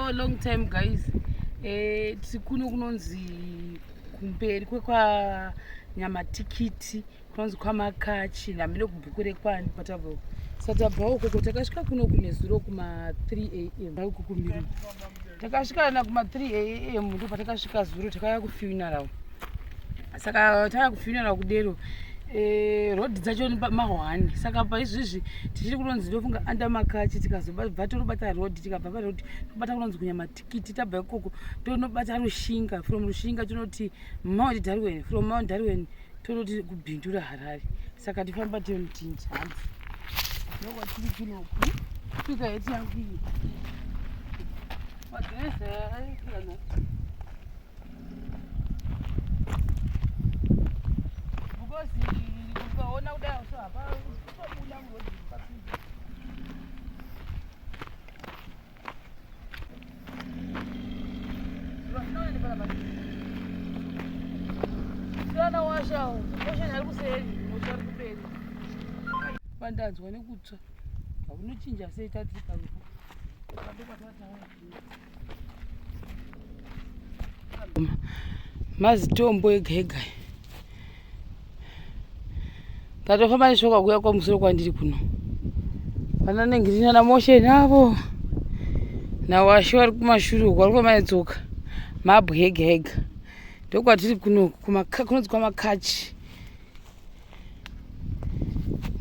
for a long time guys. Tisikuno kunonzi kumberi kwekwa Nyamatikiti kunonzi kwaMakachi namire kubhukure kwani patabva. Satabva uko takasvika kuno kune zuro kuma 3 am uko kumbiri. Takasvika na kuma 3 am ndo patakasvika zuro takaya ku funeral. Saka takaya ku funeral kudero. Road dzacho mahwani saka paizvizvi tichiri kunonzi ndofunga anda Makachi tikazobva torobata road tikabva pa road tobata kunonzi kuNyamatikiti tabva ikoko tonobata Rushinga from Rushinga tonoti Mount Darwen from Mount Darwen tonoti kubhindura Harare saka tifamba tontinji hanzi ndoko tiri kunoku fika yeti yangu iyi magereza ayikana ukaona kudai so hapa utobula mrodi papinda rono bala sana washa osha nari kuseri motari kuperi bandanzwa nekutsva akunochinja sei tati paripo mazitombo ega tatofamba neshoka kuya kwamusoro kwandiri kuno pana nengirina na motion avo nawashi vari kumashure uko vari kwamaitsoka mabwe ega ndokwatiri kuno kunonzi kwaMakachi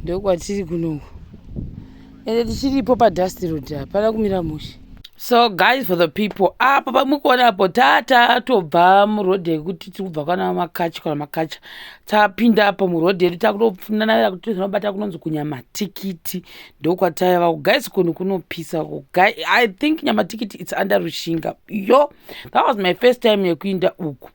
ndokwatiri kuno ende tichiripo padust road hapana kumira musha. So guys, for the people apa pamukuona apo tatobva murodhi yekuti tirikubva kana Makachi kana Makacha tapinda apa murodhi yedu takutofunana kuti tinobata kunonzi kuNyamatikiti ndokwataiva guys kuno kunopisa I think Nyamatikiti it's under Rushinga yo that was my first time yekuinda uku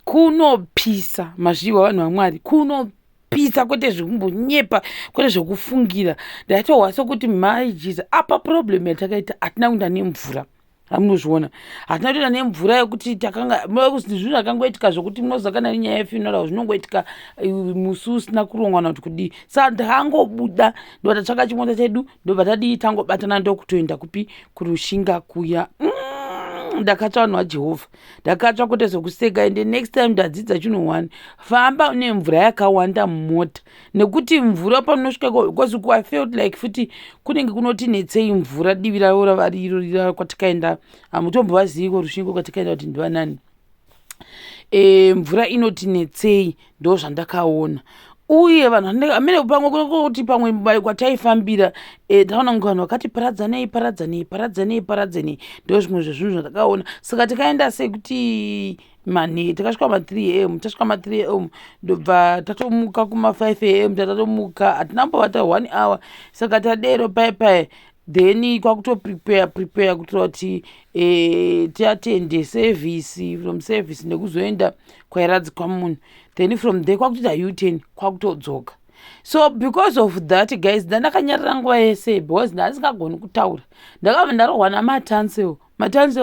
kunopisa mazviwa vanhu vaMwari kunopisa kwete zvekumbonyepa kwete zvekufungira ndatohwa sokuti mai Jesus apa problem yatakaita hatina kuenda nemvura amunozviona hatina kuenda nemvura yekuti takanga zvinhu zvakangoitika zvokuti munoziva kana nenyaya yefuneral zvinongoitika musi usina kurongwa kuti kudii saka ndakangobuda ndotatsvaka chimota chedu ndobva tadii tangobatana ndokutoenda kupi kuRushinga kuya ndakatsva vanhu vaJehovha ndakatsva kwete zvokuseka ende next time ndadzidza chinhu 1 famba nemvura yakawanda mumota nekuti mvura panonosvika because I felt like futi kunenge kunoti netsei mvura divi ravo ravariro kwatikaenda hamutombovazivi kuRushinga kwatikaenda kuti ndivanani mvura inoti netsei ndo zvandakaona uye vanhu amene pamwe kuti pamwe kwataifambira taona kuti vanhu vakati paradzanei ndo zvimwe zvezvinhu zvandakaona saka tikaenda sekuti takasvika ma3 am tasvika ma3 am ndobva tatomuka kuma 5 am tatatomuka hatinambovata 1 hour saka tadero pai then kwakutoprepare kuitira kuti tiatende service from service nekuzoenda kwairadzikwa munhu then from there kwakutoita U10 kwakutodzoka. So because of that guys ndakanyarara nguva yese because ndasingagoni kutaura ndakabva ndarohwa namatansel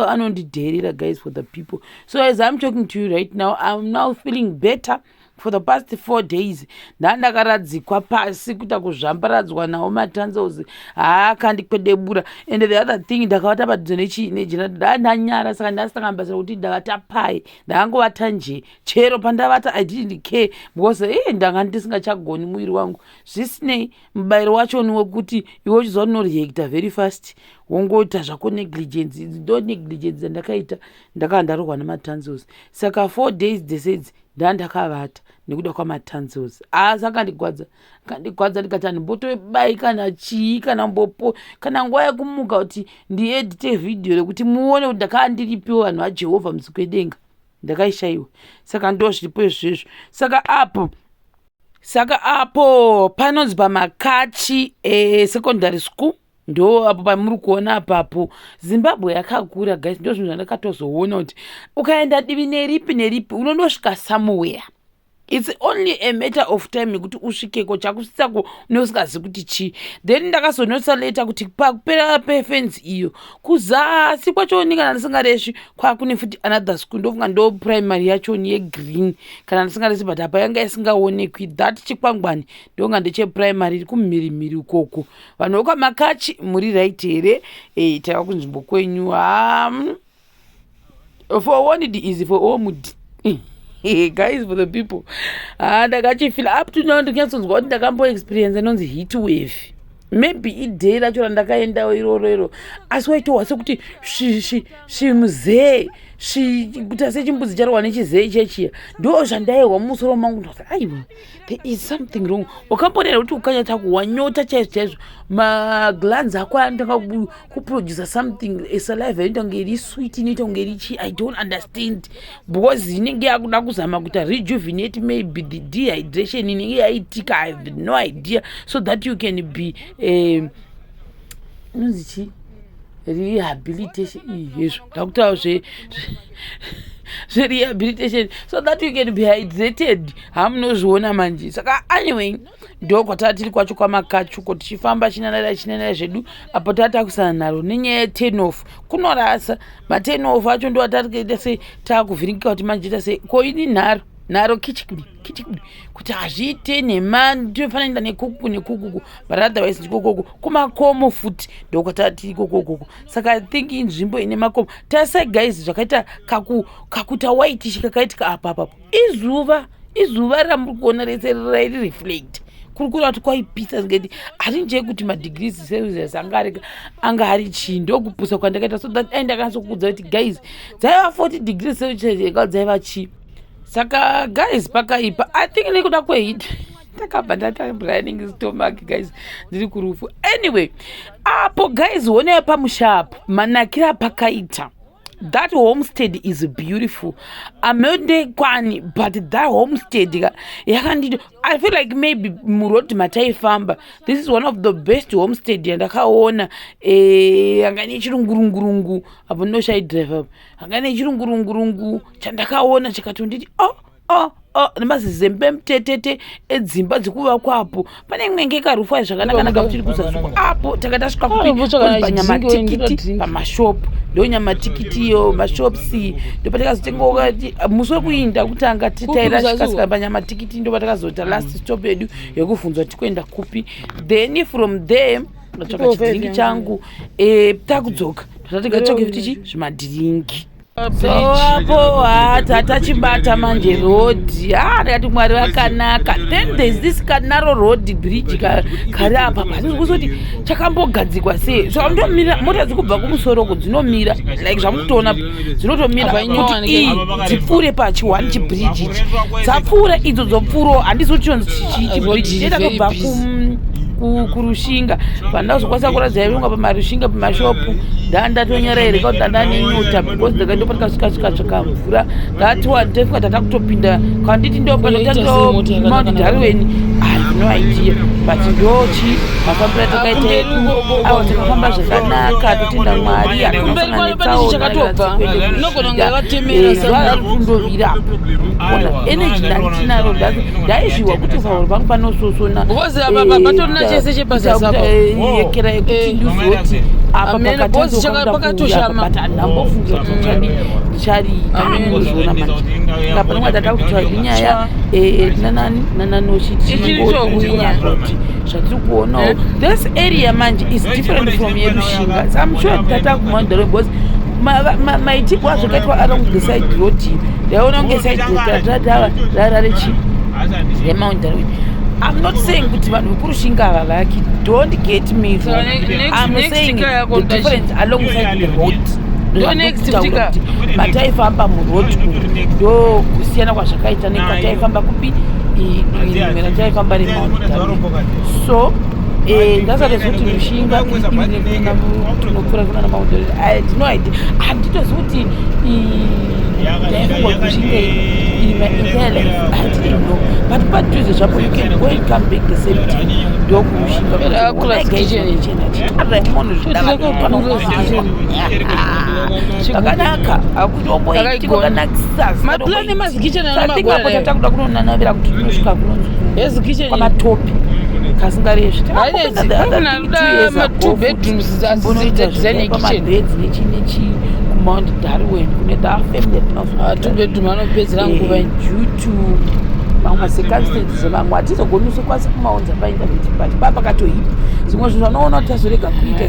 anondidherera guys for the people. So as I'm talking to you right now I'm now feeling better for the past 4 days ndakaradzikwa pasi kuita kuzvambaradzwa nawo matansels haakandikvedebura and the other thing ndakavata padhuze nejena ndanyara saka ndasitangambasa kuti ndavata pai ndakangovata nje chero pandavata I didn't care because ndanga ndisingachagoni muviri wangu zvisinei mubayiro wacho niwekuti iwe uchizwa unoreacta very fast wongoita zvako negligence ndo negligence dzandakaita ndakava ndarohwa namatansels saka 4 days desedzi ndandakavata nekuda kwamatansels asi akandigwadza ndikati handimbotobai kana chii kana mbopo kana nguva yekumuka kuti ndiedite vhidhiyo rekuti muone kuti ndakava ndiripiwo vanhu vaJehovha musi kwedenga ndakaishayiwa saka ndo zviripo izvezvo saka apo panonzi paMakachi secondary school ndo apo pamuri kuona apapo Zimbabwe yakakura guys ndo zvinhu zvandakatozoona kuti ukaenda divi neripi unondosvika somewhere it's only a matter of time yekuti usvikeko chakusisako unosingazi kuti chi. Then ndakazonotsa later kuti pakupera pefence iyo kuzasi kwachoni kana ndisingareshi kwakune futi another school ndofunga ndo primary yachoni yegreen kana ndisingareshi but apa yanga isingaonekwi. That chikwangwani ndonga ndecheprimary iri kumhirimhiri ukoko. Vanhu vokwamakachi muri right here tava kunzvimbo kwenyu. For one it is for all mood. Guys, for the people ndakachifila up to now ndinyatsonzwa kuti ndakambo experience anonzi heat wave. Maybe idei racho randakaendawo iroro asi waitowa sekuti zvimuzee kuita sechimbudzi charwa nechizee chechiya ndo zvandaiwa musoro mangu ndoti aiwa there is something wrong. Wakambonera kuti ukanyatsa kuwanyota chaizvo maglands ako anotanga kuproduce something saliva inoita kunge iri sweet inoita kunge iri chi. I don't understand because inenge yakuda kuzama kuti rejuvenate maybe the dehydration inenge yaitika. I have no idea so that you can be inonzi chi rehabilitation izvo ndakutaura rehabilitation so that you can be hydrated. Hamunozviona manje. Saka anyway ndo kwatava tiri kwacho kwamakachuko tichifamba chinanara zvedu apo tatakusana naro nenyaya ye-10 off kunorasa ma-10 off acho ndo atatikaita se taakuvhiringika kuti manje ita se koini nharo kichikudi kuti hazviite nemani tinofanira enda nekuku but otherwise ndikokoko kumakomo futi ndokwatava tiri kokokoko. Saka I think inzvimbo ine makomo tasai guys zvakaita kakuta whitish kakaitika apapapo izuva ramuri kuona rese rairi reflect kurikura kuti kwaipisa zingati harinje kuti madegrees celsius anga ari chii ndokupusa kwandakaita so that ndakanyatsokuudza kuti guys dzaiva 40 degrees celsius dzaiva chii. Saka guys pakaipa I think nekuda kweheat ndakabva ndatabraining stomach guys ndiri kurufu. Anyway apo guys honai pamushapu manakira pakaita. That homestead is beautiful. Amende kwani but that homestead yakandito I feel like maybe muroti mataifamba this is one of the best homestead yandakaona angane chirungurungurungu apo nosha drive angane chirungurungurungu chandakaona chikatonditi nemazizembe mtetete edzimba dzekuvakwapo pane imwenge karufa zvakanaka kuti kuzasuka apo takatasvika kupanyamatikiti pamashopu ndonyamatikiti iyo mashopsi ndopatakazotenga musi wekuinda kutanga tairashikasika panyamatikiti ndopatakazota last stop yedu yekuvhunzwa tikuenda kupi then from there ndatsvaka chidhiringi changu takudzoka tatatigatsvake futi chi zvimadhiringi so apo tatachibata manje rodhi ndakati mwari vakanaka. Then there's this kanaro road bridge kari apa kuzoti chakambogadzikwa sei so ndomira mota dzikubva kumusoroko dzinomira like zvamutoona dzinotomira kuti dzipfuure pachiwani chibridge ichi dzapfuura idzo dzopfuurawo handisi kuti chionzi chibridge chetakobva kurushinga pandazokwanisa kuradza irunga pamarushinga pamashopu ndatonyaraireka kuti ndandanenyota because ndakandopatikatsvika mvura ndatiwatefika tatakutopinda kanditi ndopanotatao Mount Darwin I have no idea but ndochi mafambiro takaita edu awo takafamba zvakanaka totenda mwari akasangana energy ndanditinaro ndaizviwa kuti pauro pangu panososona chese chepazasapayekera yekuti ndizoti apa pakatoshama ndambofunga kuti ndichariozona manje ngapanomwe tatakutora inyaya nananochitioti zvatiri kuonawo this area manje is different from yerushinga so I'm sure tatakumandaro because maitiko azvakaitwa along the side road ndaiona kunge side road rararechi remount Darwin. I'm not saying kuti vanhu vekurushinga havavaki, don't get me wrong. I'm saying the difference alongside the road. Mataifamba muroad ndo kusiyana kwazvakaita nekataifamba kupi imwe rataifamba remount Darwin. So ndasatozoti rushinga tinopfuura kuna namount Darwin. I had no idea. Handitozi kuti ndaifamba kushinga iri my entire life I didn't know. But Tuesday chapel you can go and come back the same day. Ndokushinga akanaka akutomboiti kwakanakisasatakuda kunonanavira kuti tinosvika kunonzikwamatopi kasingaresvipamabhedzi nechi kumount Darwin kune due mamwe circumstances vamwe hatizogoni usokwanisa kumaonza paindaneti but papakatoipa zvimwe zvinhu vanoona kuti tazorega kuita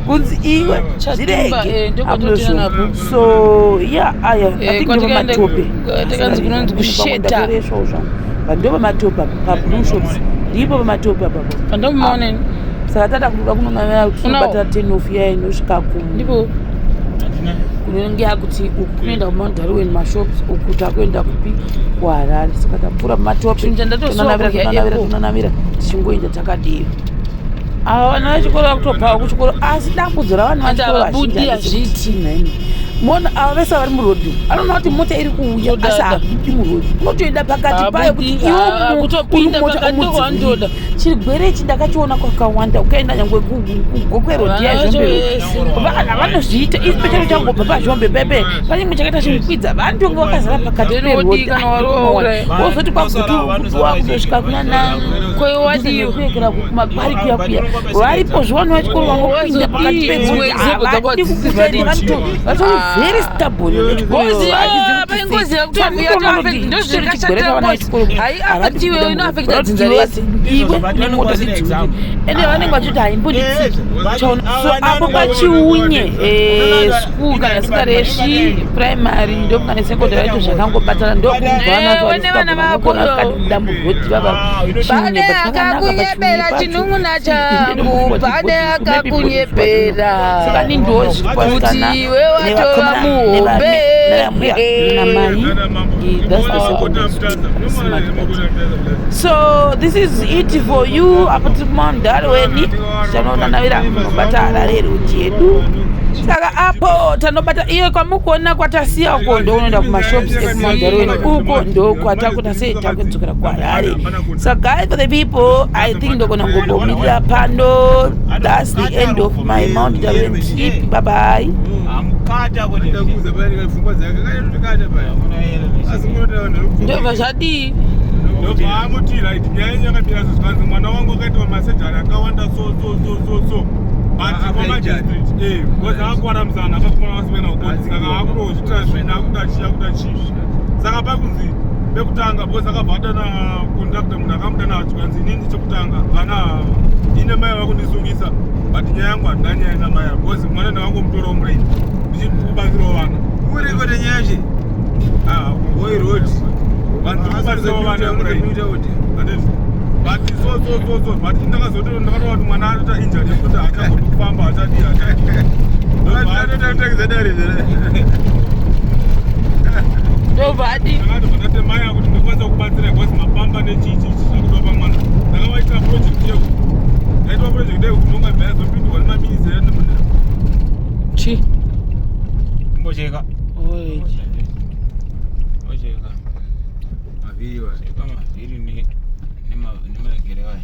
kunzi iwe zvirege so yeah atindomatope ndo pamatope pablue shops ndipo pamatope apapo saka tata kuda kunonamira kuti tinobata 10 of iya inosvika kumu kunongea kuti kunoenda kumount Darwin mashops uku takuenda kupi kuHarare saka tapfuura pamatope tonanavira tichingoenda takadero ava vana vechikoro vakutobvawo kuchikoro asi dambudzo ravanhu vachikoro vazhinji mona ava vese vari murodhi anoona kuti mota iri kuuya asi hakupi murodhi unotoenda pakati payo kuti iwomuota chirwere ichi ndakachiona kwakawanda ukaenda nyangwe kukwerodhi yazvombe vana vanozviita especially uchangobva pazvombe pepe pachimwe chakaita chimukwidza vantonge vakazara pakati perodhi wozoti kwakutuwa kuzosvika kunanakuekera kumagwari kuyakuya varipo zviwanhu vachikoro vangopinda pakati perodhi havadi kukuzani very stubborn ende vanenge vachiti haimbonditsiki so apo pachiunye school kana singareshi primary ndokunga nesecondary acho zvakangobatana ndokuvanakadamburwoti bade akakunyepera chinun'una changu bade akakunyepera saka nindozvikwasikana iwe watova muhombe namai that's the secondary school. So this is it for you apo tiri kumount Darwin tichanoonanavira kunobata Harare road yedu saka apo tanobata iye kwamukuona kwatasiya uko ndounoenda kumashops ekumount Darwin uko ndokwatakuta sei takudzokera kuHarare. So guys, for the people I think ndogona ngombomirira pano. That's the end of my Mount Darwin trip. Bye bye. ndobva zvadii ndopaamutira iti nyaya yakamira zozvanzi mwana wangu akaitwa masejari akawanda so but kwamadistrict because akuvaramusana akakuma vasimena ukonzi saka akutozvitira zvina akudachii saka pakunzi pekutanga because akabvata nakondakta munhu akamutana achikwanzi inini chekutanga kana ine mai vakundisungisa but nyaya yangu handina nyaya namaya because mwana ndakangomutorawo muraini ndichikubatsirawo vana urikote nyaya chi oirod vanhu ndikubatsirawo vana muraini but so but ndakazotona ndakatoa kuti mwana anoita injury yekuti achagona kufamba achadii ndobvadi ndakati mai akuti ndikwanisa kubatsira because mapamba nechichi zvakutopa mwana ndakavaitira project yeku ndaitwa project yeku kunonga bhaya zopindwa nemaministeri endemunda chi mbocheka mbocheka mavhiri nemagerewai